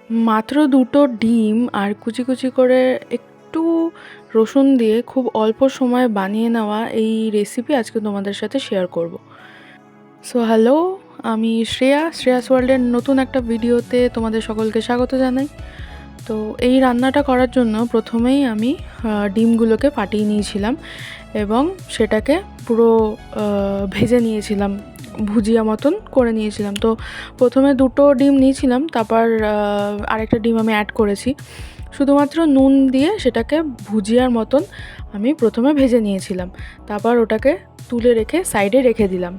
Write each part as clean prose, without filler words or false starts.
মাত্র 2টো ডিম আর কুচি কুচি করে একটু রসুন দিয়ে খুব অল্প সময়ে বানিয়ে নেওয়া এই রেসিপি আজকে তোমাদের সাথে শেয়ার করব। সো হ্যালো, আমি শ্রেয়াস ওয়ার্ল্ডের নতুন একটা ভিডিওতে তোমাদের সকলকে স্বাগত জানাই। তো এই রান্নাটা করার জন্য প্রথমেই আমি ডিমগুলোকে ফাটিয়ে নিয়েছিলাম এবং সেটাকে পুরো ভেজে নিয়েছিলাম, ভুজিয়া মতন করে নিয়েছিলাম। তো প্রথমে 2টো ডিম নিয়েছিলাম, তারপর আরেকটা ডিম আমি অ্যাড করেছি। শুধুমাত্র নুন দিয়ে সেটাকে ভুজিয়ার মতন আমি প্রথমে ভেজে নিয়েছিলাম, তারপর ওটাকে তুলে রেখে সাইডে রেখে দিলাম।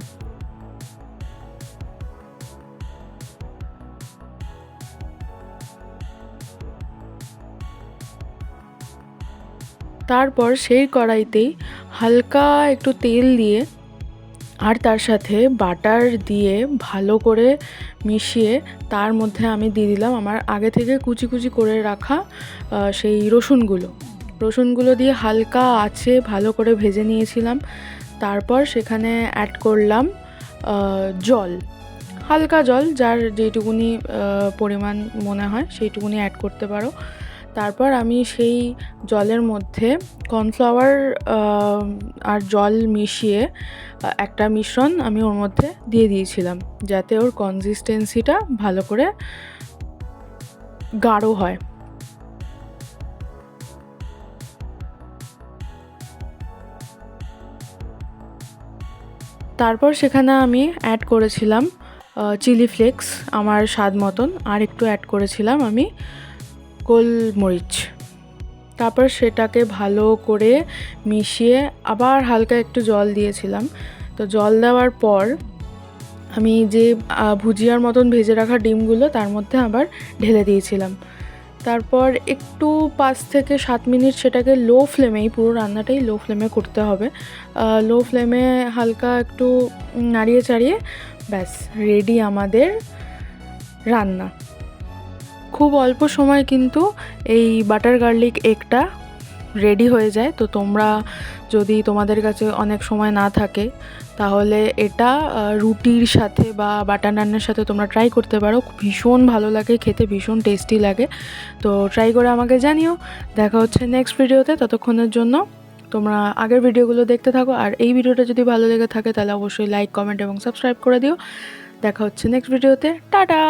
তারপর সেই কড়াইতেই হালকা একটু তেল দিয়ে আর তার সাথে বাটার দিয়ে ভালো করে মিশিয়ে তার মধ্যে আমি দিয়ে দিলাম আমার আগে থেকে কুচি কুচি করে রাখা সেই রসুনগুলো দিয়ে হালকা আঁচে ভালো করে ভেজে নিয়েছিলাম। তারপর সেখানে অ্যাড করলাম জল, হালকা জল, যার যেটুকুনি পরিমাণ মনে হয় সেইটুকুনি অ্যাড করতে পারো। তারপর আমি সেই জলের মধ্যে কর্নফ্লাওয়ার আর জল মিশিয়ে একটা মিশ্রণ আমি ওর মধ্যে দিয়ে দিয়েছিলাম, যাতে ওর কনসিস্টেন্সিটা ভালো করে গাঢ় হয়। তারপর সেখানে আমি অ্যাড করেছিলাম চিলি ফ্লেক্স আমার স্বাদ মতন, আর একটু অ্যাড করেছিলাম আমি গোলমরিচ। তারপর সেটাকে ভালো করে মিশিয়ে আবার হালকা একটু জল দিয়েছিলাম। তো জল দেওয়ার পর আমি যে ভুজিয়ার মতন ভেজে রাখা ডিমগুলো তার মধ্যে আবার ঢেলে দিয়েছিলাম। তারপর একটু 5 থেকে 7 মিনিট সেটাকে লো ফ্লেমেই, পুরো রান্নাটাই লো ফ্লেমে করতে হবে। লো ফ্লেমে হালকা একটু নাড়িয়ে চাড়িয়ে ব্যাস রেডি আমাদের রান্না। খুব অল্প সময় কিন্তু এই বাটার গার্লিক এগটা রেডি হয়ে যায়। তো তোমরা যদি তোমাদের কাছে অনেক সময় না থাকে তাহলে এটা রুটির সাথে বা বাটার নানের সাথে তোমরা ট্রাই করতে পারো। ভীষণ ভালো লাগে খেতে, ভীষণ টেস্টি লাগে। তো ট্রাই করে আমাকে জানিও। দেখা হচ্ছে নেক্সট ভিডিওতে, ততক্ষণের জন্য তোমরা আগের ভিডিওগুলো দেখতে থাকো। আর এই ভিডিওটা যদি ভালো লেগে থাকে তাহলে অবশ্যই লাইক, কমেন্ট এবং সাবস্ক্রাইব করে দিও। দেখা হচ্ছে নেক্সট ভিডিওতে। টাটা।